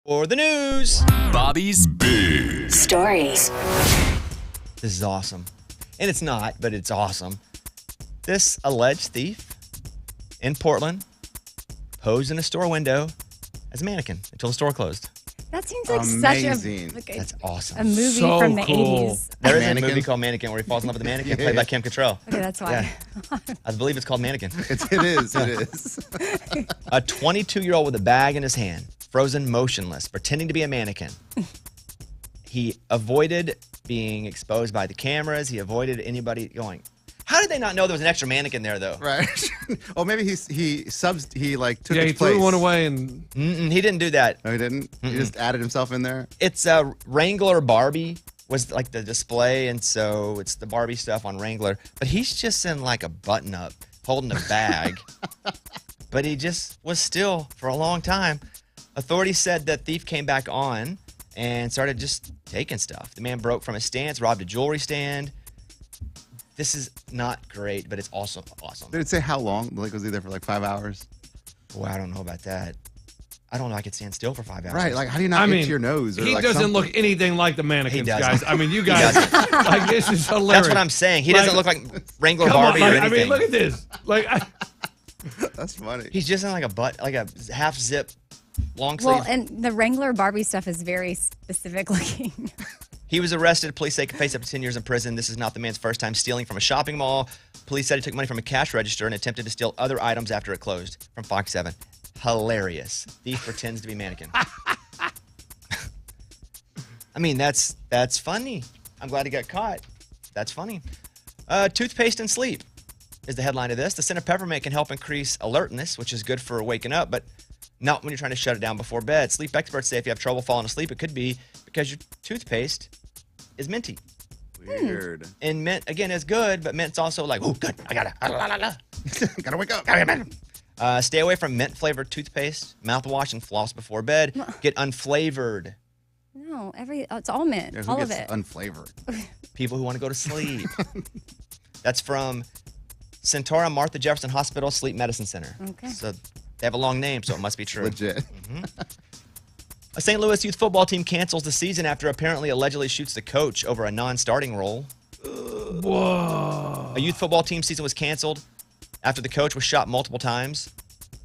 For the news, Bobby's Big Stories. this is awesome. And it's not, but it's awesome. This alleged thief in Portland posed in a store window as a mannequin until the store closed. That seems like Amazing. such That's awesome. a movie So from the cool. 80s. There is Mannequin? a movie called Mannequin where he falls in love with a mannequin played by Kim Cattrall. Okay, that's why. Yeah. I believe it's called Mannequin. It is. A 22-year-old with a bag in his hand, frozen motionless, pretending to be a mannequin. He avoided being exposed by the cameras. He avoided anybody going. How did they not know there was an extra mannequin there, though? Right. Oh, maybe he took He its place. threw one away and He didn't do that. No, he didn't? He just added himself in there? It's a Wrangler Barbie was like the display, and so it's the Barbie stuff on Wrangler. But he's just in like a button-up, holding a bag. But he just was still for a long time. Authorities said that thief came back on and started just taking stuff. The man broke from his stance, robbed a jewelry stand. This is not great, but it's also awesome. Did it say how long? Like, was he there for like 5 hours? Boy, I don't know about that. I don't know I could stand still for 5 hours. Right. Like, how do you not itch your nose? Or he like doesn't something? look anything like the mannequins, He doesn't. guys. I mean, you guys, like, this is hilarious. That's what I'm saying. He doesn't look like Wrangler Come Barbie on, or like, anything. I mean, look at this. Like, That's funny. He's just in like a half zip long sleeve. Well, and the Wrangler Barbie stuff is very specific looking. He was arrested. Police say he could face up to 10 years in prison. This is not the man's first time stealing from a shopping mall. Police said he took money from a cash register and attempted to steal other items after it closed. From Fox 7. Hilarious. Thief pretends to be mannequin. I mean, that's funny. I'm glad he got caught. That's funny. Toothpaste and sleep is the headline of this. The scent of peppermint can help increase alertness, which is good for waking up, but not when you're trying to shut it down before bed. Sleep experts say if you have trouble falling asleep, it could be because your toothpaste is minty. Weird. And mint, again, is good, but mint's also like, oh, good. I gotta. Gotta wake up. Stay away from mint-flavored toothpaste, mouthwash, and floss before bed. Get unflavored. No, it's all mint, Yeah, who all of gets it. unflavored? People who want to go to sleep. That's from Centura Martha Jefferson Hospital Sleep Medicine Center. Okay. So they have a long name, so it must be true. Legit. A St. Louis youth football team cancels the season after apparently allegedly shoots the coach over a non-starting role. whoa. A youth football team season was canceled after the coach was shot multiple times,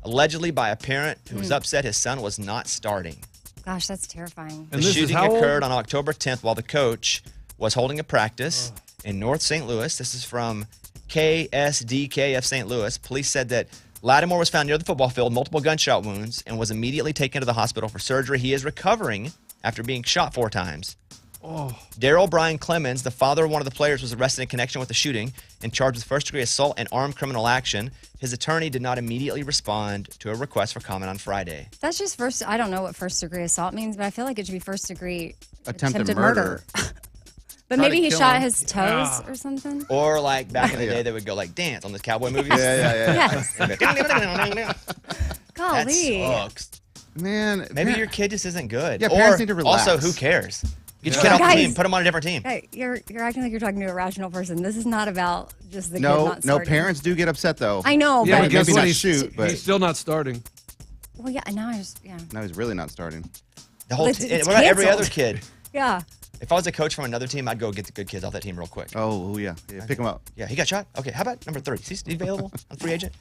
allegedly by a parent who was upset his son was not starting. Gosh, that's terrifying. The And this is shooting how old? occurred on October 10th while the coach was holding a practice in North St. Louis. This is from KSDK of St. Louis. Police said that Lattimore was found near the football field, multiple gunshot wounds, and was immediately taken to the hospital for surgery. He is recovering after being shot 4 times. Daryl Brian Clemens, the father of one of the players, was arrested in connection with the shooting and charged with first-degree assault and armed criminal action. His attorney did not immediately respond to a request for comment on Friday. That's just I don't know what first degree assault means, but I feel like it should be first degree Attempted murder. But Try maybe to he kill shot him. his toes or something. Or like back in the Yeah. day, they would go like dance on those cowboy movies. Yeah. Yes. That Golly. sucks. Man. Maybe your kid just isn't good. Yeah, or parents need to relax. also, who cares? Get your Yeah. kid off the Guys. team. Put him on a different team. Hey, you're acting like you're talking to a rational person. This is not about just the kid No, not no, starting. parents do get upset, though. I know, Yeah, but but guess maybe what? not He's, shoot, but- he's still not starting. well, yeah. Now I just No, he's really not starting. The whole It's team. canceled. What about every other kid? yeah. If I was a coach from another team, I'd go get the good kids off that team real quick. Oh, yeah. Pick him up. Yeah, he got shot. Okay, how about number 3? Is he available on free agent?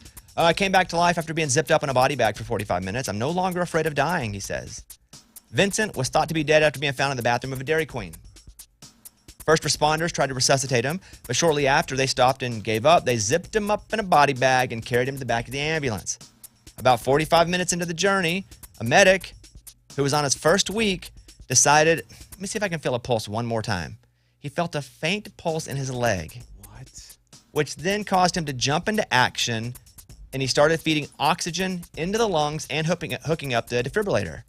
Came back to life after being zipped up in a body bag for 45 minutes. I'm no longer afraid of dying, he says. Vincent was thought to be dead after being found in the bathroom of a Dairy Queen. First responders tried to resuscitate him, but shortly after they stopped and gave up, they zipped him up in a body bag and carried him to the back of the ambulance. About 45 minutes into the journey, a medic who was on his first week decided, let me see if I can feel a pulse one more time. He felt a faint pulse in his leg. What? Which then caused him to jump into action, and he started feeding oxygen into the lungs and hooking up the defibrillator.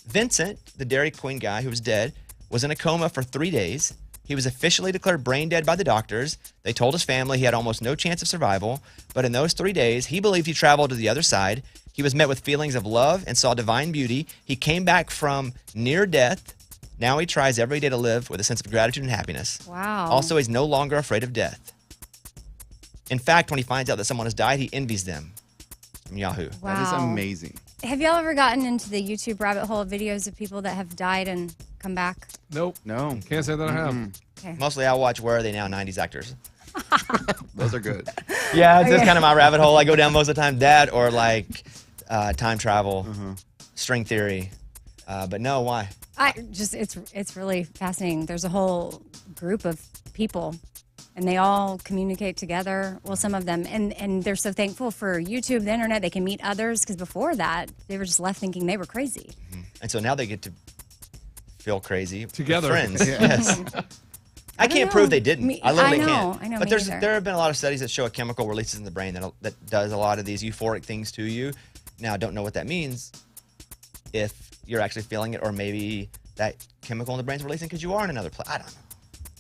Vincent, the Dairy Queen guy who was dead, was in a coma for 3 days. He was officially declared brain dead by the doctors. They told his family he had almost no chance of survival, but in those 3 days, he believed he traveled to the other side. He was met with feelings of love and saw divine beauty. He came back from near death. Now he tries every day to live with a sense of gratitude and happiness. Wow. Also, he's no longer afraid of death. In fact, when he finds out that someone has died, he envies them. From Yahoo. Wow. That is amazing. Have y'all ever gotten into the YouTube rabbit hole of videos of people that have died and come back? Nope. No. Can't say that I have. Okay. Mostly I watch Where Are They Now 90s actors. Those are good. Yeah, it's just kind of my rabbit hole I go down most of the time. That or like time travel, string theory. But no, why? It's really fascinating. There's a whole group of people, and they all communicate together. Well, some of them, and they're so thankful for YouTube, the internet. They can meet others because before that, they were just left thinking they were crazy. And so now they get to feel crazy Together. with friends. Yes. I can't prove they didn't. I literally can't. I know. But me there neither. have been a lot of studies that show a chemical releases in the brain that does a lot of these euphoric things to you. Now, I don't know what that means if you're actually feeling it, or maybe that chemical in the brain's releasing because you are in another place. I don't know.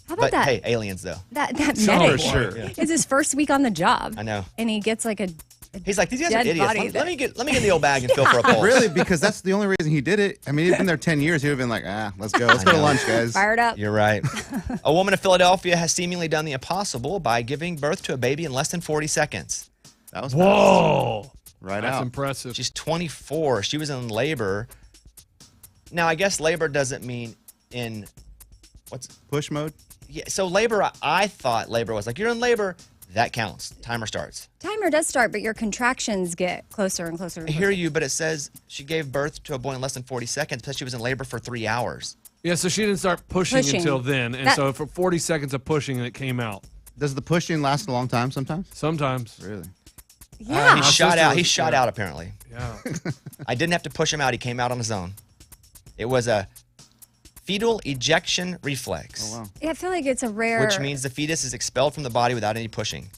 How about But that? hey, aliens though. That For medic sure. is his first week on the job. I know. And he gets like a He's like, these guys are dead idiots. body Let me get in the old bag and feel for a pulse. Really? Because that's the only reason he did it. I mean, he'd been there 10 years. He would have been like, let's go. Let's go to know. lunch, guys. fired up. You're right. A woman in Philadelphia has seemingly done the impossible by giving birth to a baby in less than 40 seconds. That was Whoa. right That's out. impressive. She's 24. She was in labor. Now, I guess labor doesn't mean in Push mode? yeah. So labor, I thought labor was like, you're in labor, that counts. Timer starts. Timer does start, but your contractions get closer and closer. And I closer. hear you, but it says she gave birth to a boy in less than 40 seconds because she was in labor for 3 hours. Yeah, so she didn't start pushing Pushing. until then. And That- so for 40 seconds of pushing, it came out. Does the pushing last a long time sometimes? Sometimes. Really? Yeah. He shot sister out. He was- shot yeah. out, apparently. Yeah. I didn't have to push him out. He came out on his own. It was a fetal ejection reflex, Oh, wow. Yeah, I feel like it's a rare. which means the fetus is expelled from the body without any pushing.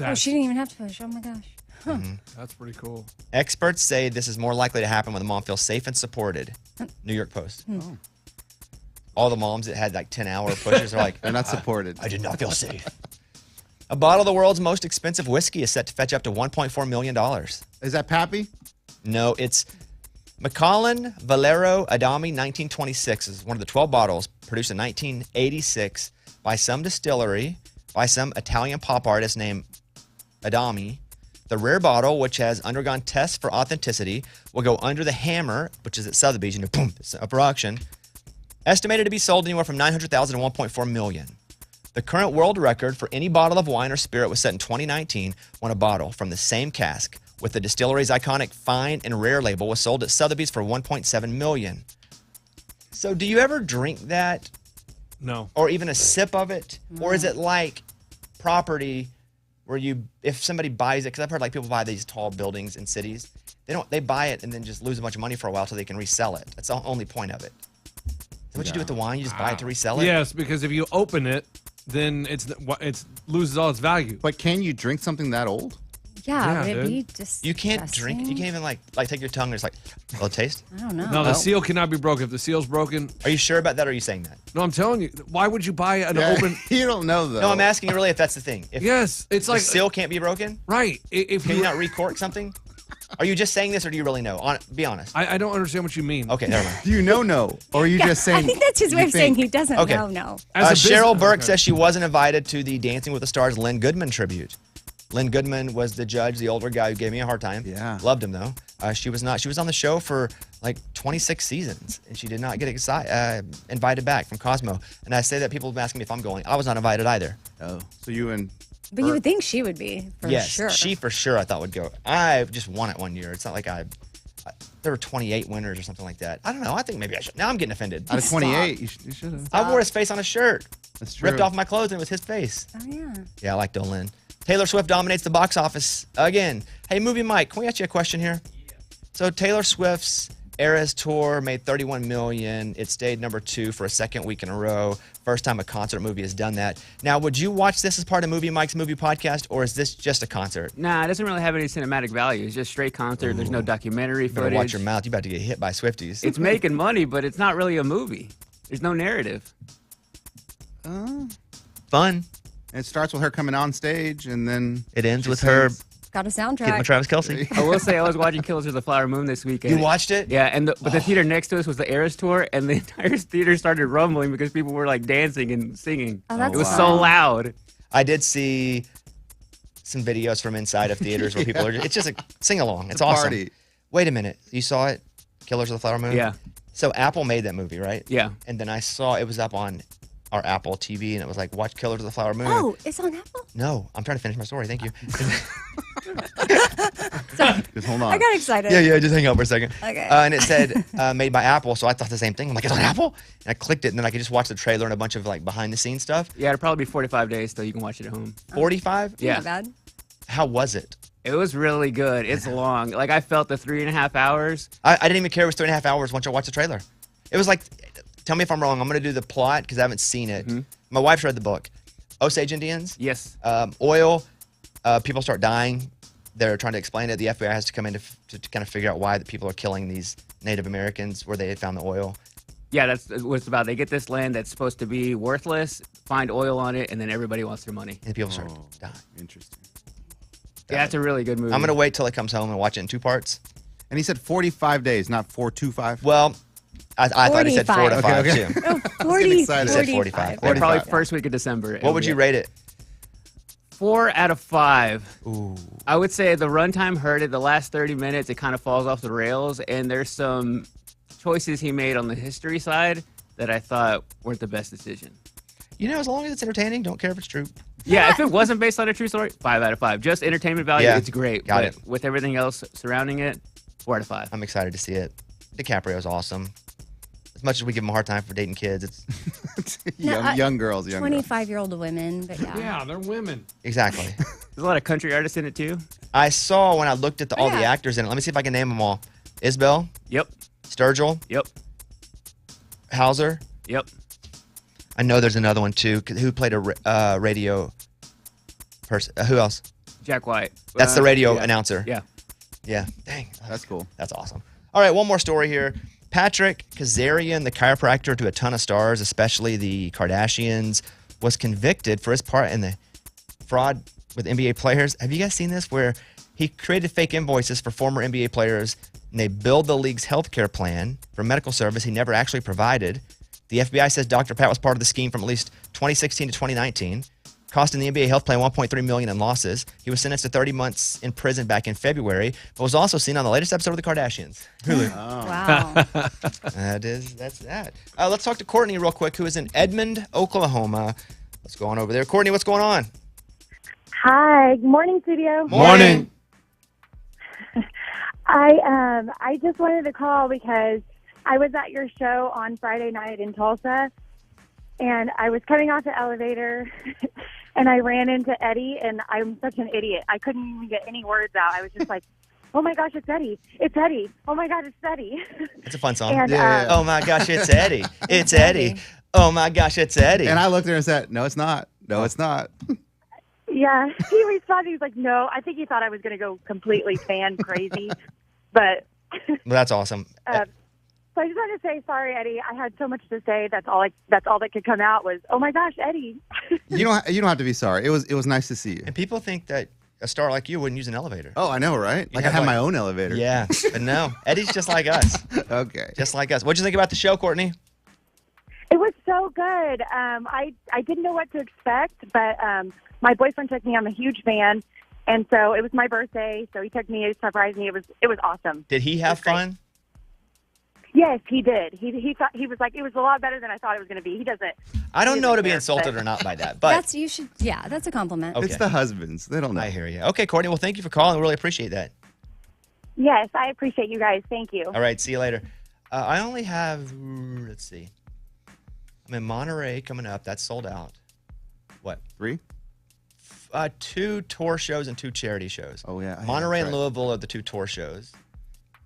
Oh, she didn't even have to push. Oh my gosh. That's pretty cool. Experts say this is more likely to happen when the mom feels safe and supported. New York Post. All the moms that had like 10-hour pushes are like, They're not supported. I did not feel safe. A bottle of the world's most expensive whiskey is set to fetch up to $1.4 million. Is that Pappy? No, it's Macallan Valero Adami 1926 is one of the 12 bottles produced in 1986 by some distillery, by some Italian pop artist named Adami. The rare bottle, which has undergone tests for authenticity, will go under the hammer, which is at Sotheby's, boom, it's up for auction. Estimated to be sold anywhere from $900,000 to $1.4 million. The current world record for any bottle of wine or spirit was set in 2019 when a bottle from the same cask with the distillery's iconic fine and rare label was sold at Sotheby's for $1.7 million. So do you ever drink that No. or even a sip of it? Or is it like property where if somebody buys it, because I've heard like people buy these tall buildings in cities, they buy it and then just lose a bunch of money for a while till they can resell it. That's the only point of it. Is what you do with the wine? You just buy it to resell it? Yes, because if you open it, then it's loses all its value. But can you drink something that old? Yeah, Yeah, would it dude. be just You can't drink. You can't even like take your tongue and just like, will it taste? I don't know. No, the seal cannot be broken. If the seal's broken, Are you sure about that or are you saying that? no, I'm telling you. Why would you buy an open? You don't know, though. No, I'm asking you really if that's the thing. If Yes, it's the like seal can't be broken, right. If can you, you not recork something? Are you just saying this or do you really know? Be honest. I don't understand what you mean. Okay, never mind. Do you know no? Or are you Yeah, just saying? I think that's his way you of saying think- he doesn't Okay. know. No. As a Cheryl business- Burke okay. says she wasn't invited to the Dancing with the Stars Lynn Goodman tribute. Lynn Goodman was the judge, the older guy who gave me a hard time. Yeah. Loved him, though. She was not. She was on the show for like 26 seasons, and she did not get invited back from Cosmo. And I say that people have been asking me if I'm going. I was not invited either. Oh, so you and But you would think she would be, for yes, sure. she for sure I thought would go. I just won it one year. It's not like there were 28 winners or something like that. I don't know. I think maybe I should. Now I'm getting offended. out of 28, you should have. I wore his face on a shirt. That's true. Ripped off my clothes and it was his face. Oh, yeah. Yeah, I like Dolan. Taylor Swift dominates the box office again. Hey, Movie Mike, can we ask you a question here? So Taylor Swift's Eras Tour made $31 million. It stayed number 2 for a second week in a row. First time a concert movie has done that. Now, would you watch this as part of Movie Mike's movie podcast, or is this just a concert? Nah, it doesn't really have any cinematic value. It's just straight concert. There's no documentary You better footage. watch your mouth. You're about to get hit by Swifties. It's making money, but it's not really a movie. There's no narrative. Fun. It starts with her coming on stage, and then It ends she with her sings. Got a getting with soundtrack. Travis Kelce. I will say I was watching Killers of the Flower Moon this weekend. You watched it? Yeah, but the theater next to us was the Eras Tour, and the entire theater started rumbling because people were like dancing and singing. Oh, that's It was fun. so loud. I did see some videos from inside of theaters where people are. It's just a sing along. It's a awesome. party. Wait a minute. You saw it? Killers of the Flower Moon? Yeah. So Apple made that movie, right? Yeah. And then I saw it was up on our Apple TV, and it was like, watch Killers of the Flower Moon. Oh, it's on Apple? No, I'm trying to finish my story. Thank you. Just hold on. I got excited. Yeah, just hang out for a second. Okay. And it said made by Apple, so I thought the same thing. I'm like, it's on Apple? And I clicked it, and then I could just watch the trailer and a bunch of like behind-the-scenes stuff. Yeah, it'll probably be 45 days till you can watch it at home. 45? Yeah. Not bad. How was it? It was really good. It's long. Like, I felt the 3.5 hours. I didn't even care it was 3.5 hours once I watched the trailer. It was like, tell me if I'm wrong. I'm going to do the plot because I haven't seen it. My wife's read the book. Osage Indians, Yes. oil, people start dying. They're trying to explain it. The FBI has to come in to kind of figure out why the people are killing these Native Americans where they had found the oil. Yeah, that's what it's about. They get this land that's supposed to be worthless, find oil on it, and then everybody wants their money. And people start dying. Interesting. Yeah, that's a really good movie. I'm going to wait till it comes home and watch it in 2 parts. And he said 45 days, not 425. Well, I thought he said 4 to 5 Okay. too. Oh, 40, excited. He said 45. Yeah, probably 45. first week of December. What would you rate it? 4 out of 5. Ooh. I would say the runtime hurt it. The last 30 minutes, it kind of falls off the rails, and there's some choices he made on the history side that I thought weren't the best decision. You know, as long as it's entertaining, don't care if it's true. Yeah, if it wasn't based on a true story, 5 out of 5. Just entertainment value, Yeah, it's great. got but it. with everything else surrounding it, 4 out of 5. I'm excited to see it. DiCaprio's awesome. As much as we give him a hard time for dating kids, it's young girls. 25-year-old women, but yeah. Yeah, they're women. exactly. There's a lot of country artists in it too. I saw when I looked at all the yeah. actors in it. Let me see if I can name them all. Isbell, Yep. Sturgill, Yep. Hauser. Yep. I know there's another one too. Who played a radio person? Who else? Jack White. That's the radio yeah. announcer. Yeah. Yeah. Dang. That's cool. That's awesome. All right, one more story here. Patrick Kazarian, the chiropractor to a ton of stars, especially the Kardashians, was convicted for his part in the fraud with NBA players. Have you guys seen this? Where he created fake invoices for former NBA players, and they billed the league's healthcare plan for medical service he never actually provided. The FBI says Dr. Pat was part of the scheme from at least 2016 to 2019, costing the NBA health plan $1.3 million in losses. He was sentenced to 30 months in prison back in February, but was also seen on the latest episode of The Kardashians. Wow. That's that. Let's talk to Courtney real quick, who is in Edmond, Oklahoma. Let's go on over there. Courtney, what's going on? Hi, good morning, studio. Morning. I just wanted to call because I was at your show on Friday night in Tulsa, and I was coming off the elevator, and I ran into Eddie, and I'm such an idiot. I couldn't even get any words out. I was just like, oh my gosh, it's Eddie. It's Eddie. Oh my God, it's Eddie. It's a fun song. And, Oh my gosh, it's Eddie. It's Eddie. Oh my gosh, it's Eddie. And I looked at her and said, no, it's not. No, it's not. Yeah, he responded. He was like, no. I think he thought I was going to go completely fan crazy. But Well, that's awesome. so I just wanted to say, sorry, Eddie. I had so much to say. That's all that could come out was, oh my gosh, Eddie. You don't have to be sorry. It was nice to see you. And people think that a star like you wouldn't use an elevator. Oh, I know, right? Like I have have like- my own elevator. Yeah, but no. Eddie's just like us. Okay. Just like us. What'd you think about the show, Courtney? It was so good. I didn't know what to expect, but my boyfriend took me. I'm a huge fan, and so it was my birthday. So he took me. He surprised me. It was awesome. Did he have fun? Yes, he did. He thought he was like it was a lot better than I thought it was going to be. He doesn't. I don't he know to doesn't be care, insulted but- or not by that, but That's a compliment. Okay. It's the husbands. They don't know. I hear you. Okay, Courtney. Well, thank you for calling. We really appreciate that. Yes, I appreciate you guys. Thank you. All right. See you later. I only have. Let's see. I'm in Monterey coming up. That's sold out. What? 3? 2 tour shows and 2 charity shows. Oh, yeah. Monterey and Right. Louisville are the 2 tour shows.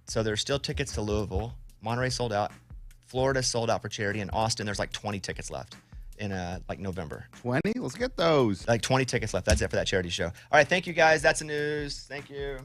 So there's still tickets to Louisville. Monterey sold out. Florida sold out for charity. And Austin, there's like 20 tickets left in like November. 20? Let's get those. Like 20 tickets left. That's it for that charity show. All right. Thank you, guys. That's the news. Thank you.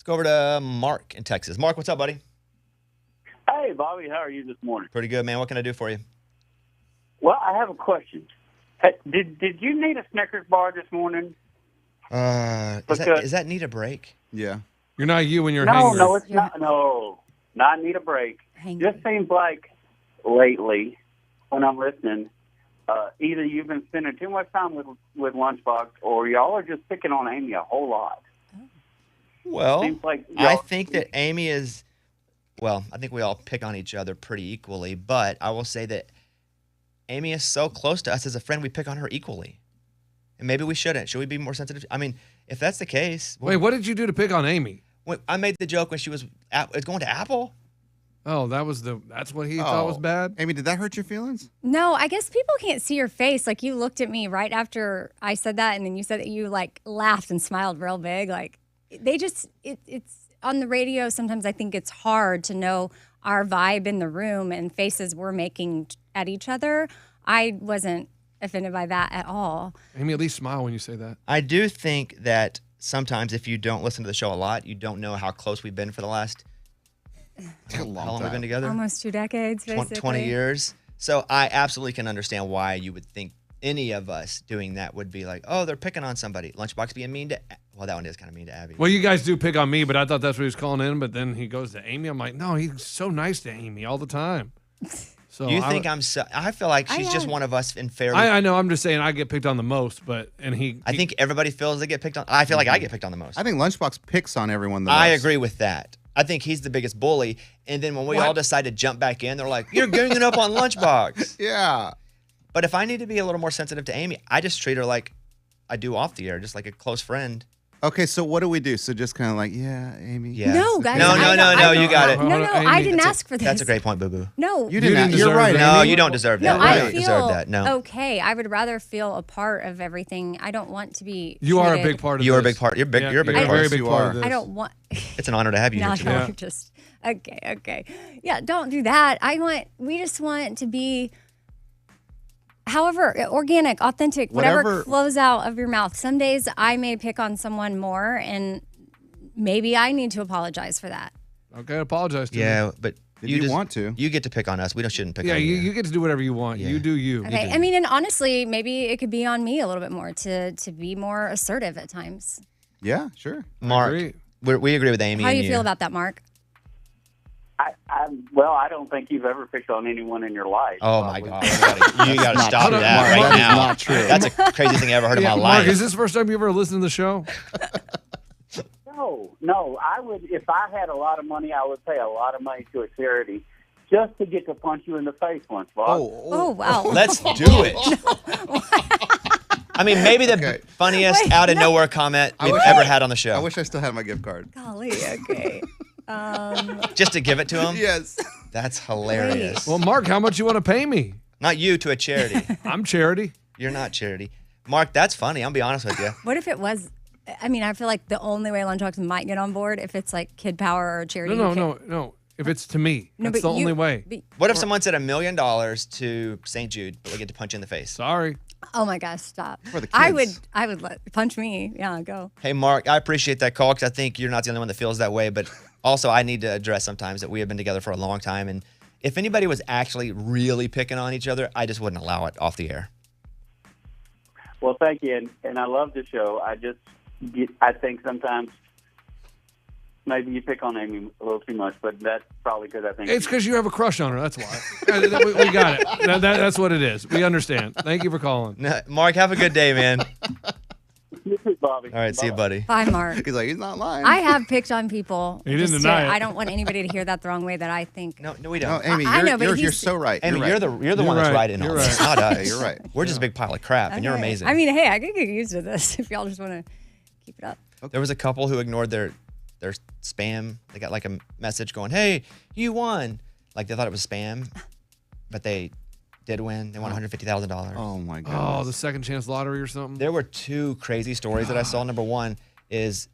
Go over to Mark in Texas. Mark, what's up, buddy? Hey, Bobby, how are you this morning? Pretty good, man. What can I do for you? Well, I have a question. Hey, did you need a Snickers bar this morning? Is that need a break? Yeah. You're not you when you're No, hangry. no, it's not. No, not need a break. Hangry. Just seems like lately, when I'm listening, either you've been spending too much time with Lunchbox, or y'all are just picking on Amy a whole lot. Well, Seems like I y'all- think that Amy is, well, I think we all pick on each other pretty equally, but I will say that Amy is so close to us as a friend, we pick on her equally. And maybe we shouldn't. Should we be more sensitive? I mean, if that's the case. Wait, what did you do to pick on Amy? I made the joke when she was going to Apple. Oh, that's what he thought was bad? Amy, did that hurt your feelings? No, I guess people can't see your face. Like, you looked at me right after I said that, and then you said that you, like, laughed and smiled real big. Like, they just, it's on the radio. Sometimes I think it's hard to know our vibe in the room and faces we're making at each other. I wasn't offended by that at all. Amy, at least smile when you say that. I do think that sometimes if you don't listen to the show a lot, you don't know how close we've been for the last, how long we've been together? Almost 2 decades, basically. 20 years. So I absolutely can understand why you would think any of us doing that would be like, oh, they're picking on somebody. Lunchbox being mean to, well, that one is kind of mean to Abby. Well, you guys do pick on me, but I thought that's what he was calling in. But then he goes to Amy. I'm like, no, he's so nice to Amy all the time. So You think I feel like she's just one of us in fairly. I know. I'm just saying I get picked on the most, but I think everybody feels they get picked on. I feel like I get picked on the most. I think Lunchbox picks on everyone the most. I agree with that. I think he's the biggest bully. And then when we all decide to jump back in, they're like, you're ganging up on Lunchbox. Yeah. But if I need to be a little more sensitive to Amy, I just treat her like I do off the air, just like a close friend. Okay, so what do we do? So just kind of like, yeah, Amy. Yeah. No, guys. No, you got it. No, I didn't ask for this. That's a great point, Boo Boo. No. You didn't. You're deserve right. it. No, Amy. you don't deserve that. No, You I don't feel deserve that. No. okay. I would rather feel a part of everything. I don't want to be. you are a treated- big part of You are a this. big part. You're a big Yeah, part. you're a very big You part are. of this. I don't want. It's an honor to have you No, here today. no, just okay. Yeah, don't do that. We just want to be, however, organic, authentic, whatever flows out of your mouth. Some days I may pick on someone more, and maybe I need to apologize for that. Okay, apologize to me. Yeah, but If you want to. You get to pick on us. We shouldn't pick Yeah, on you. you get to do whatever you want. Yeah. You do you. Okay, I mean, and honestly, maybe it could be on me a little bit more to be more assertive at times. Yeah, sure. Mark, agree. we agree with Amy. How do and you feel about that, Mark? Well, I don't think you've ever picked on anyone in your life. Oh my Probably. God! You got to stop true. that Mark, right that is now. not true. That's a craziest thing I ever heard Yeah, in my Mark, life. is this the first time you ever listened to the show? No. I would, if I had a lot of money, I would pay a lot of money to a charity just to get to punch you in the face once, Bob. Oh wow! Let's do it. I mean, maybe the Okay. funniest Wait, out of nowhere comment we've wish ever had on the show. I wish I still had my gift card. Golly, okay. Just to give it to him. Yes. That's hilarious. Well, Mark, how much you want to pay me? Not you, to a charity. I'm charity. You're not charity. Mark, that's funny. I'll be honest with you. What if it was? I mean, I feel like the only way Lunchbox might get on board if it's like Kid Power or a charity. No. If it's to me, No, that's but the only way. What if someone said $1 million to St. Jude, but we get to punch you in the face? Sorry. Oh my gosh! Stop. For the I kids. would punch me. Yeah, go. Hey, Mark, I appreciate that call because I think you're not the only one that feels that way. But also, I need to address sometimes that we have been together for a long time. And if anybody was actually really picking on each other, I just wouldn't allow it off the air. Well, thank you, and I love the show. I think sometimes maybe you pick on Amy a little too much, but that's probably because I think It's because you have a crush on her. That's why. We got it. That's what it is. We understand. Thank you for calling. No, Mark, have a good day, man. you too, Bobby. All right, see you, buddy. Bye, Mark. He's like, he's not lying. I have picked on people. He didn't just deny it. I don't want anybody to hear that the wrong way. That I think. No, we No, don't. Amy, I know, but you're he's- so right. Amy, right. you're the You're one that's right. right in all You're this, right. not us. Yeah, you're right. We're just a big pile of crap, and you're Okay. amazing. I mean, hey, I could get used to this if y'all just want to keep it up. There was a couple who ignored their spam. They got like a message going, "Hey, you won!" Like they thought it was spam, but they did win. They won $150,000. Oh my Oh, god. the second chance lottery or something? There were two crazy stories that I saw. Number one is,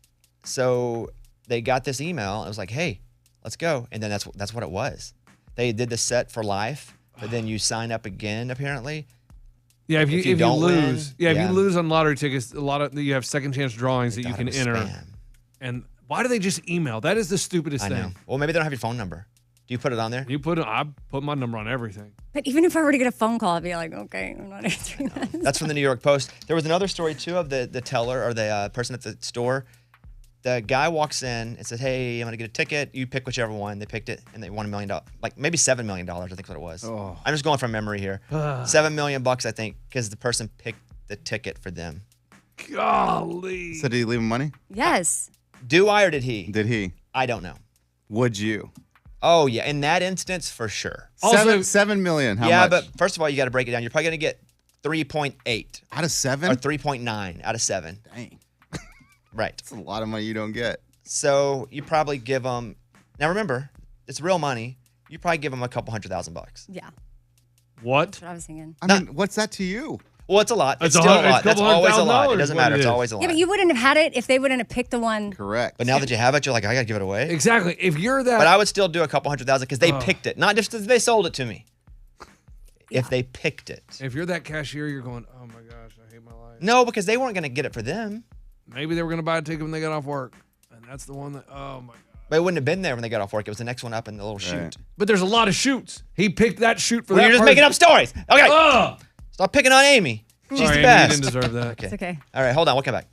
so they got this email. It was like, "Hey, let's go," and then that's what it was. They did the set for life, but then you sign up again apparently. Yeah, if you don't lose, win, if you lose on lottery tickets, you have second chance drawings that you Thought can it was enter. spam. And Why do they just email? That is the stupidest I know. thing. Well, maybe they don't have your phone number. Do you put it on there? I put my number on everything. But even if I were to get a phone call, I'd be like, okay, I'm not answering that. That's from the New York Post. There was another story, too, of the teller or the person at the store. The guy walks in and says, hey, I'm going to get a ticket. You pick whichever one. They picked it, and they won $1 million. Like, maybe $7 million, I think what it was. Oh. I'm just going from memory here. $7 million, I think, because the person picked the ticket for them. Golly. So did he leave him money? Yes. Do I or did he? Did he? I don't know. Would you? Oh, yeah. In that instance, for sure. Also- $7 million. How yeah, much? but first of all, you got to break it down. You're probably going to get 3.8 out of 7? or 3.9 out of 7. Dang. Right. That's a lot of money you don't get. So you probably give them. Now remember, it's real money. You probably give them a couple $100,000. Yeah. What? That's what I was thinking. I mean, what's that to you? Well, it's a lot. It's It's still a it's lot. That's couple always a lot. It $100,000 doesn't what matter. it It's is. always a lot. Yeah, but you wouldn't have had it if they wouldn't have picked the one. Correct. But now that you have it, you're like, I gotta give it away. Exactly. If you're that. But I would still do a couple $100,000 because they picked it, not just because they sold it to me. If they picked it. If you're that cashier, you're going, oh my gosh, I hate my life. No, because they weren't gonna get it for them. Maybe they were going to buy a ticket when they got off work. And that's the one that, oh my God. But it wouldn't have been there when they got off work. It was the next one up in the little chute. But there's a lot of shoots. He picked that shoot for Well, that you're just person. making up stories. Okay. Ugh. Stop picking on Amy. She's Sorry, the Amy, best. You didn't deserve that. Okay. It's okay. All right, hold on. We'll come back.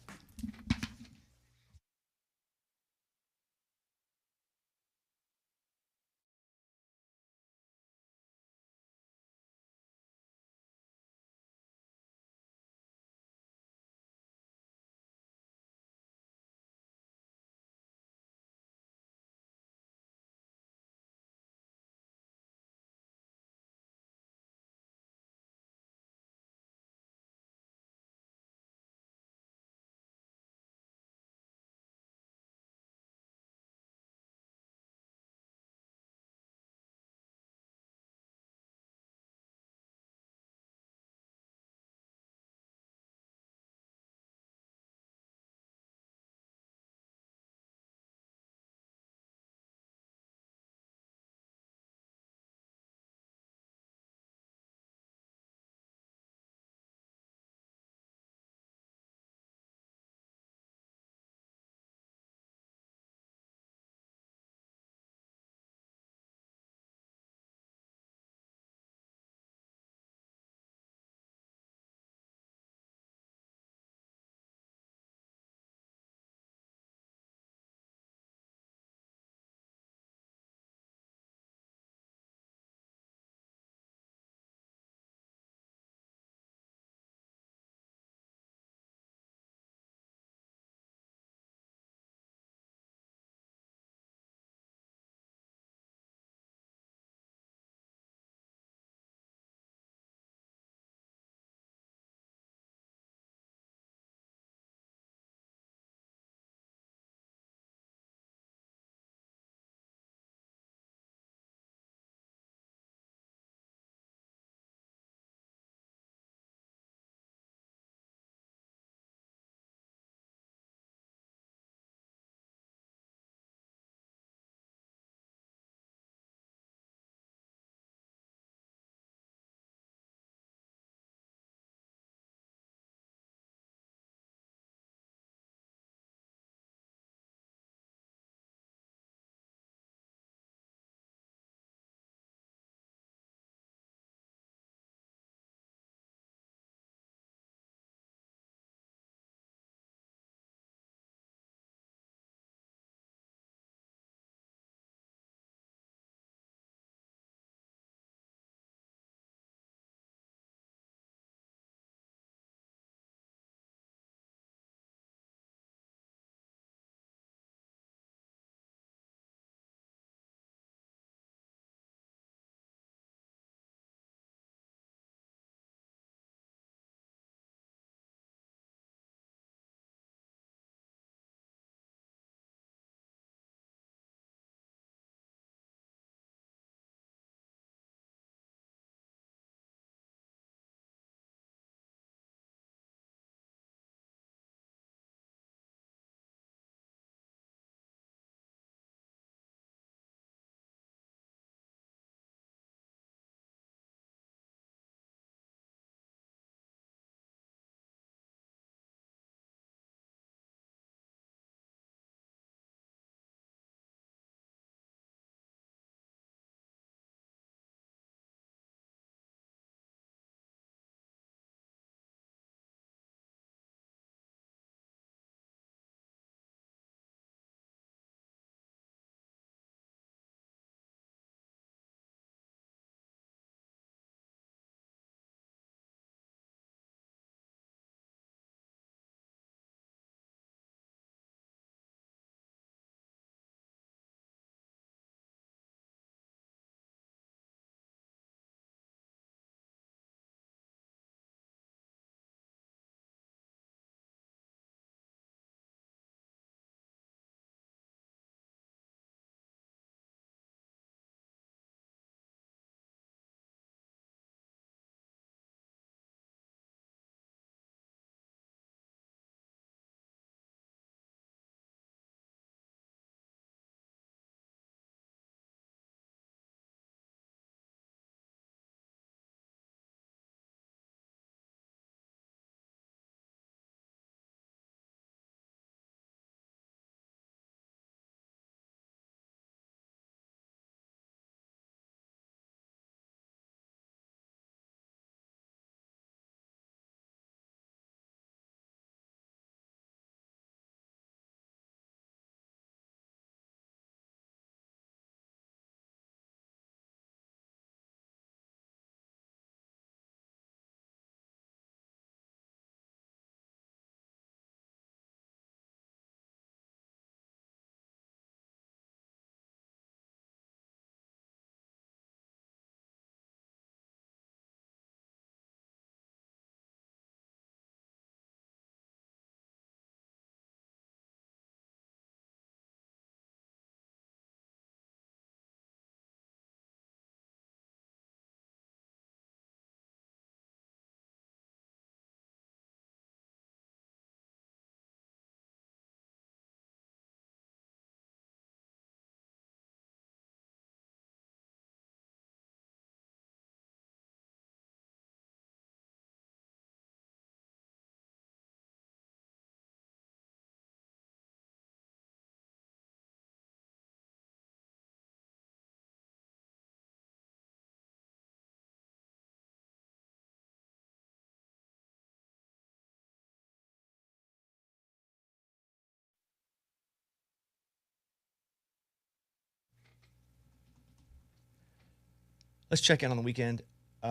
let's check in on the weekend.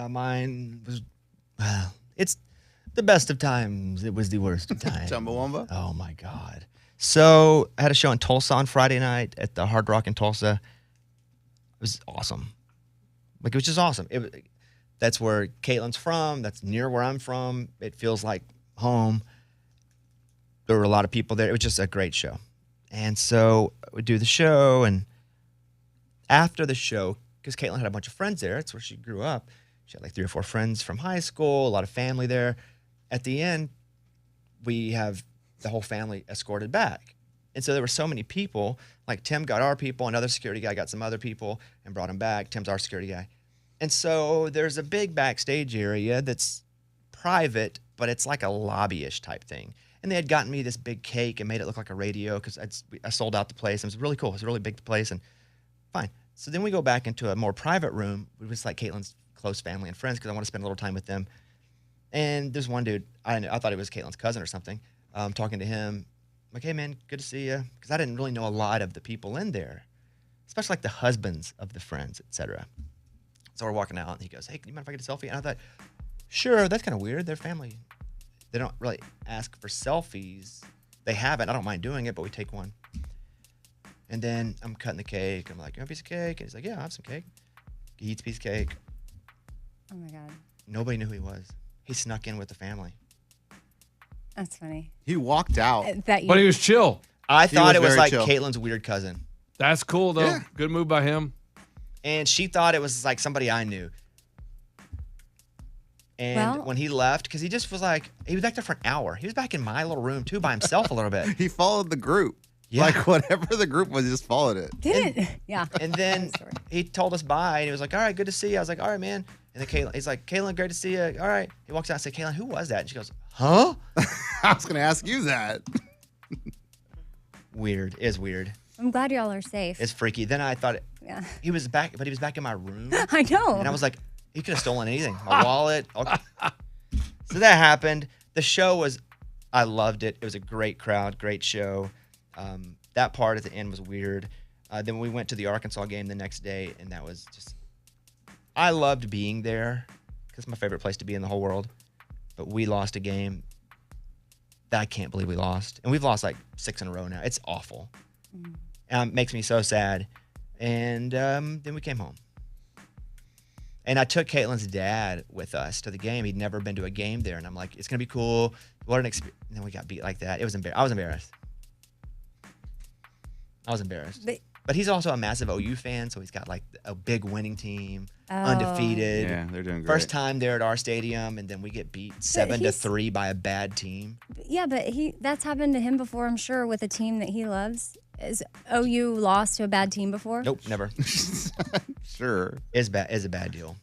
Mine was, it's the best of times. It was the worst of times. Chumbawamba? Oh, my God. So I had a show in Tulsa on Friday night at the Hard Rock in Tulsa. It was awesome. Like, it was just awesome. That's where Caitlin's from. That's near where I'm from. It feels like home. There were a lot of people there. It was just a great show. And so we do the show, and after the show, because Caitlin had a bunch of friends there, that's where she grew up. She had like 3 or 4 friends from high school, a lot of family there. At the end, we have the whole family escorted back. And so there were so many people, like Tim got our people, another security guy got some other people and brought them back. Tim's our security guy. And so there's a big backstage area that's private, but it's like a lobby-ish type thing. And they had gotten me this big cake and made it look like a radio because I sold out the place. It was really cool. It was a really big place and fine. So then we go back into a more private room. It was like Caitlin's close family and friends because I want to spend a little time with them. And there's one dude, I thought it was Caitlin's cousin or something, talking to him. I'm like, hey, man, good to see you. Because I didn't really know a lot of the people in there, especially like the husbands of the friends, etc. So we're walking out, and he goes, hey, can you mind if I get a selfie? And I thought, sure, that's kind of weird. Their family, they don't really ask for selfies. They haven't. I don't mind doing it, but we take one. And then I'm cutting the cake. I'm like, you want a piece of cake? And he's like, yeah, I'll have some cake. He eats a piece of cake. Oh, my God. Nobody knew who he was. He snuck in with the family. That's funny. He walked out. But he was chill. I thought it was very like chill. Caitlin's weird cousin. That's cool, though. Yeah. Good move by him. And she thought it was like somebody I knew. And when he left, because he just was like, he was back there for an hour. He was back in my little room, too, by himself a little bit. He followed the group. Yeah. Like, whatever the group was, he just followed it. Yeah. And then he told us bye, and he was like, all right, good to see you. I was like, all right, man. And then Caitlin, he's like, Caitlin, great to see you. All right. He walks out and said, Caitlin, who was that? And she goes, huh? I was going to ask you that. Weird. It is weird. I'm glad y'all are safe. It's freaky. Then I thought Yeah. he was back, but he was back in my room. I know. And I was like, he could have stolen anything. My wallet. So that happened. The show was, I loved it. It was a great crowd, great show. That part at the end was weird. Then we went to the Arkansas game the next day, and that was just, I loved being there because it's my favorite place to be in the whole world. But we lost a game that I can't believe we lost. And we've lost like 6 in a row now. It's awful. It makes me so sad. And then we came home. And I took Caitlin's dad with us to the game. He'd never been to a game there. And I'm like, it's going to be cool. What an experience. And then we got beat like that. It was I was embarrassed. But he's also a massive OU fan, so he's got like a big winning team, undefeated. Yeah, they're doing great. First time there at our stadium, and then we get beat 7-3 by a bad team. Yeah, but that's happened to him before, I'm sure, with a team that he loves. OU lost to a bad team before? Nope, never. Sure. It's a bad deal.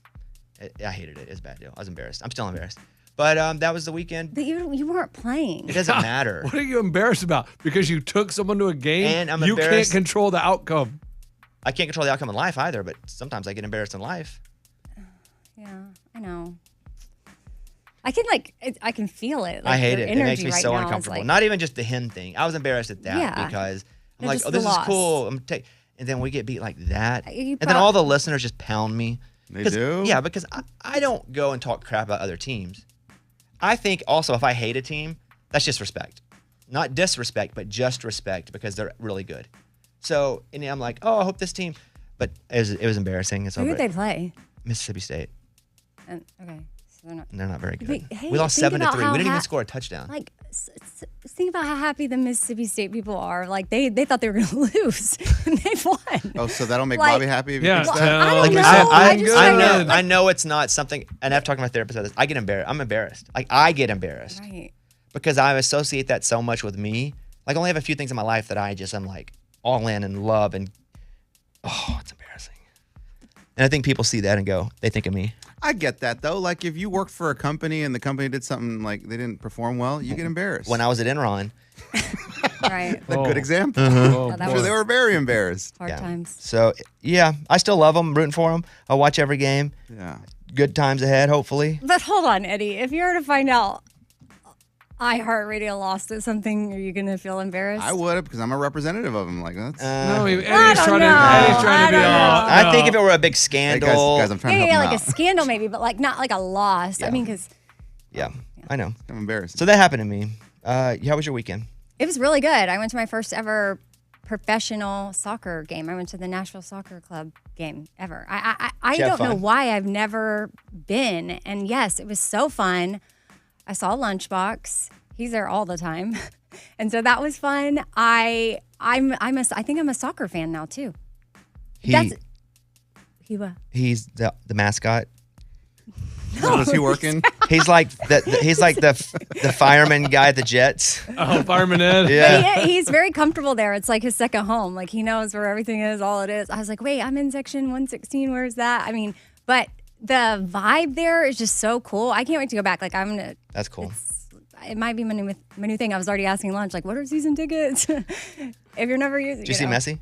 I hated it. It's a bad deal. I was embarrassed. I'm still embarrassed. But that was the weekend. But you weren't playing. It doesn't matter. What are you embarrassed about? Because you took someone to a game? And I'm you can't embarrassed. control the outcome. I can't control the outcome in life either, but sometimes I get embarrassed in life. Yeah, I know. I can feel it. I hate it. It makes me right so now is uncomfortable. like- Not even just the him thing. I was embarrassed at that Yeah. because I'm No, like, just oh, the this is loss. cool. And then we get beat like that. You And then all the listeners just pound me. They do? Yeah, because I don't go and talk crap about other teams. I think also if I hate a team, that's just respect. Not disrespect, but just respect because they're really good. So, and I'm like, oh, I hope this team. But it was embarrassing. It's Who over. did they play? Mississippi State. Okay, so they're not. And they're not very good. But, hey, We lost think 7-3. about We how didn't even score a touchdown. Like, think about how happy the Mississippi State people are. Like, they thought they were going to lose, and they won. Oh, so that'll make Like- Bobby happy if he Yeah, thinks tell that? I don't him know. something I just good. try to- I know it's not something, and I've talked to my therapist about this. I get embarrassed. I'm embarrassed. Like, I get embarrassed Right. because I associate that so much with me. Like, I only have a few things in my life that I just am like all in and love, and it's embarrassing. And I think people see that and go, they think of me. I get that, though. Like, if you worked for a company and the company did something like they didn't perform well, you get embarrassed. When I was at Enron, Right. a good example. Oh, that I'm boy. sure they were very embarrassed. Hard times. So, yeah, I still love them, rooting for them. I'll watch every game. Yeah. Good times ahead, hopefully. But hold on, Eddie. If you were to find out iHeartRadio lost at something, are you going to feel embarrassed? I would because I'm a representative of him. Like that's. No, Eddie's don't trying know. to be all. I think if it were a big Hey, scandal. guys, I'm trying to help Yeah, him like out. a scandal maybe, but like not like a loss. I mean, because yeah, I know. I'm embarrassed. So that happened to me. How was your weekend? it was really good. I went to my first ever professional soccer game. I went to the Nashville Soccer Club game ever. I Did you have don't know fun? why I've never been. And yes, it was so fun. I saw Lunchbox. He's there all the time. And so that was fun. I think I'm a soccer fan now too. He's the mascot. Was he working? He's like the fireman guy at the Jets. Oh, Fireman Ed. Yeah. But he's very comfortable there. It's like his second home. Like he knows where everything is, all it is. I was like, wait, I'm in section 116. Where's that? I mean, but the vibe there is just so cool. I can't wait to go back. Like I'm gonna. That's cool. It might be my new thing. I was already asking lunch, like, what are season tickets? If you're never using. Did you see Messi?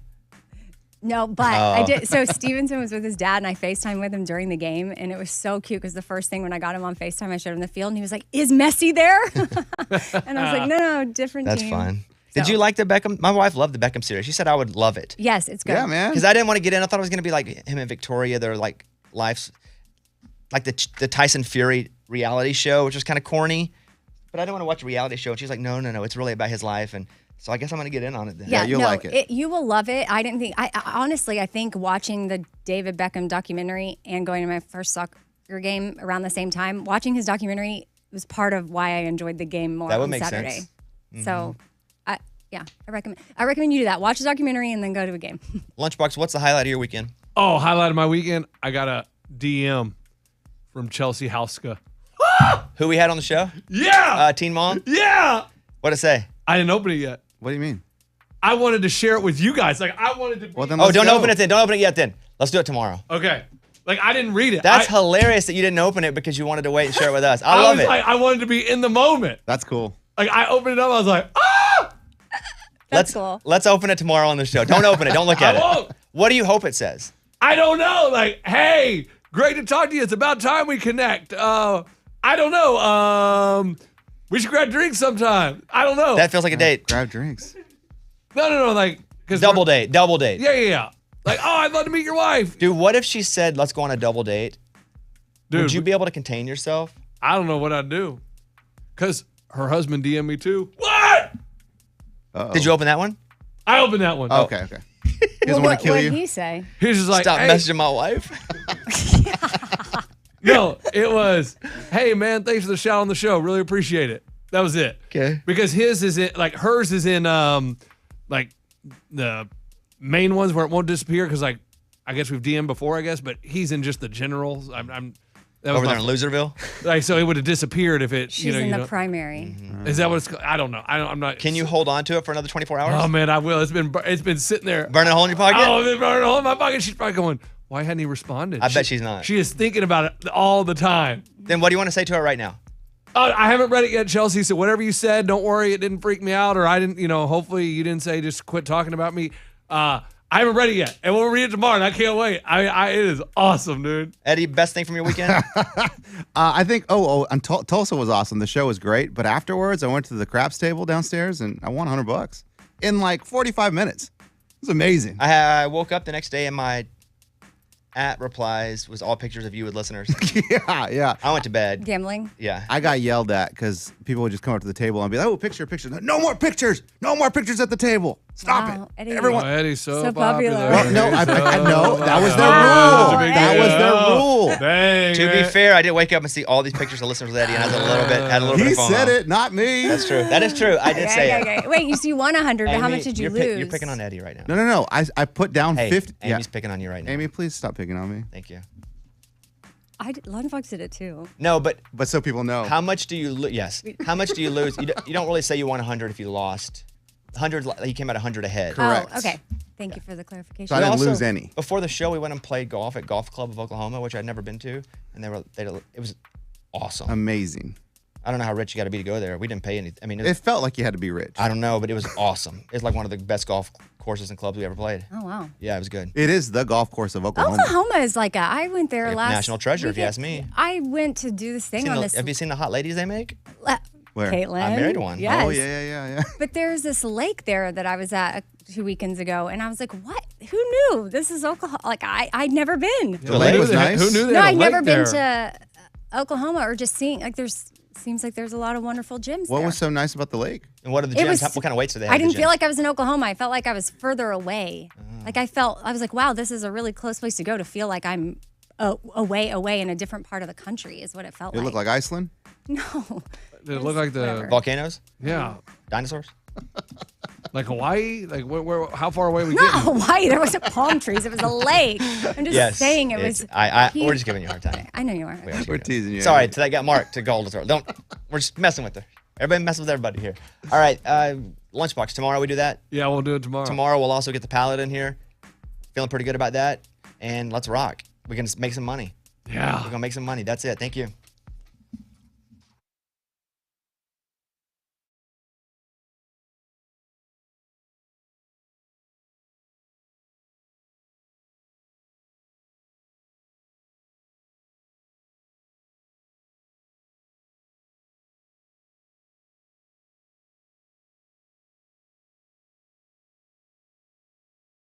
No, but I did. So Stevenson was with his dad, and I FaceTimed with him during the game, and it was so cute because the first thing when I got him on FaceTime, I showed him the field, and he was like, "Is Messi there?" And I was like, "No, different That's team." fun. So- Did you like the Beckham? My wife loved the Beckham series. She said I would love it Yes, it's good. Yeah, man. because I didn't want to get in. I thought it was going to be like him and Victoria. Their like lives, like the Tyson Fury reality show, which was kind of corny. But I didn't want to watch a reality show. And she's like, no, it's really about his life. And so I guess I'm going to get in on it then. Yeah, you'll like it. You will love it. I didn't think. I honestly, I think watching the David Beckham documentary and going to my first soccer game around the same time, watching his documentary was part of why I enjoyed the game more That would on make Saturday. sense. Mm-hmm. So, I recommend you do that. Watch the documentary and then go to a game. Lunchbox, what's the highlight of your weekend? Oh, highlight of my weekend. I got a DM from Chelsea Hauska. Who we had on the show? Yeah. Teen Mom? Yeah. What'd it say? I didn't open it yet. What do you mean? I wanted to share it with you guys. Like I wanted to. Well, then Oh, let's don't go. open it then. Don't open it yet then. Let's do it tomorrow. Okay. Like I didn't read it. That's I, hilarious that you didn't open it because you wanted to wait and share it with us. I love was it. like, I wanted to be in the moment. That's cool. Like I opened it up. I was like, ah. That's cool. Let's open it tomorrow on the show. Don't open it. Don't look at I it. won't. What do you hope it says? I don't know. Like, hey, great to talk to you. It's about time we connect. I don't know. We should grab drinks sometime. I don't know. That feels like a date. Grab drinks. No. Like, cause Double date. Double date. Yeah. Like, oh, I'd love to meet your wife. Dude, what if she said, let's go on a double date? Dude, Would you be able to contain yourself? I don't know what I'd do. Cause her husband DM'd me too. What? Uh-oh. Did you open that one? I opened that one. Oh, okay. He doesn't want to kill What you. did he say? He was just like, Stop hey. messaging my wife. No, it was, hey man, thanks for the shout on the show. Really appreciate it. That was it. Okay. Because hers is in like the main ones where it won't disappear because like I guess we've DM'd before, I guess, but he's in just the generals. That was Over there in Loserville? like so it would have disappeared if it She's in the primary. Is that what it's called? I don't know. I'm not. Can you hold on to it for another 24 hours? Oh man, I will. It's been sitting there. Burning a hole in your pocket? Oh, it's been burning a hole in my pocket. She's probably going, why hadn't he responded? I bet she's not. She is thinking about it all the time. Then what do you want to say to her right now? I haven't read it yet, Chelsea. So whatever you said, don't worry, it didn't freak me out, or I didn't, hopefully you didn't say just quit talking about me. I haven't read it yet, and we'll read it tomorrow, and I can't wait. It is awesome, dude. Eddie, best thing from your weekend? I think, and Tulsa was awesome. The show was great. But afterwards, I went to the craps table downstairs, and I won $100 in like 45 minutes. It was amazing. I woke up the next day and my replies was all pictures of you with listeners. Yeah. I went to bed. Gambling. Yeah. I got yelled at because people would just come up to the table and be like, oh, picture. No more pictures. No more pictures at the table. Stop Wow, it. Eddie. Everyone. Oh, Eddie's so So popular. popular. Well, no, I know. That was their Wow. rule. That was their rule. Dang, To be man. fair, I did wake up and see all these pictures of listeners with Eddie, and I was had a little bit He of FOMO. said it, not me. That's true. That is true. I did say it. Okay. Wait, you won 100, but how Amy, much did you you're lose? You're picking on Eddie right now. No. I put down Hey, 50. Amy's picking on you right now. Amy, please stop picking on me. Thank you. Lunchbox did it too. No, but But so people know. how much do you lose? Yes. How much do you lose? You don't really say you won 100 if you lost. 100, you came out 100 ahead. Correct. Oh, okay. Thank you for the clarification. So I We didn't also- lose any. Before the show, we went and played golf at Golf Club of Oklahoma, which I'd never been to, and it was awesome. Amazing. I don't know how rich you got to be to go there. We didn't pay anything. I mean, It felt like you had to be rich. I don't know, but it was awesome. It's like one of the best golf courses and clubs we ever played. Oh, wow. Yeah, it was good. It is the golf course of Oklahoma. Oklahoma is like I went there Like a last national treasure, if you weekend. ask me. I went to do this thing on this. Have you seen the hot ladies they make? Where? Caitlin. I married one. Yes. Oh, yeah. But there's this lake there that I was at 2 weekends ago, and I was like, "What? Who knew? This is Oklahoma." Like I'd never been. The lake was nice. Who knew they No, had a I'd lake never there? been to Oklahoma or just seeing seems like there's a lot of wonderful gyms What there. was so nice about the lake? And what are the It gyms? was- What kind of weights do they have? I at the didn't feel gyms? like I was in Oklahoma. I felt like I was further away. Like I was like, wow, this is a really close place to go to feel like I'm away in a different part of the country is what it felt It like. looked like Iceland. No. Did it look like the Whatever. Volcanoes? yeah, Dinosaurs? like Hawaii? Like where? How far away are we Not getting? Hawaii. There wasn't palm trees. It was a lake. I'm just Yes. saying it it's- was. we're just giving you a hard time. I know you are. We're teasing you. Sorry, today got Mark to Gold. We're just messing with her. Everybody messes with everybody here. All right, Lunchbox. Tomorrow we do that. Yeah, we'll do it tomorrow. Tomorrow we'll also get the pallet in here. Feeling pretty good about that. And let's rock. We can make some money. Yeah. We're going to make some money. That's it. Thank you.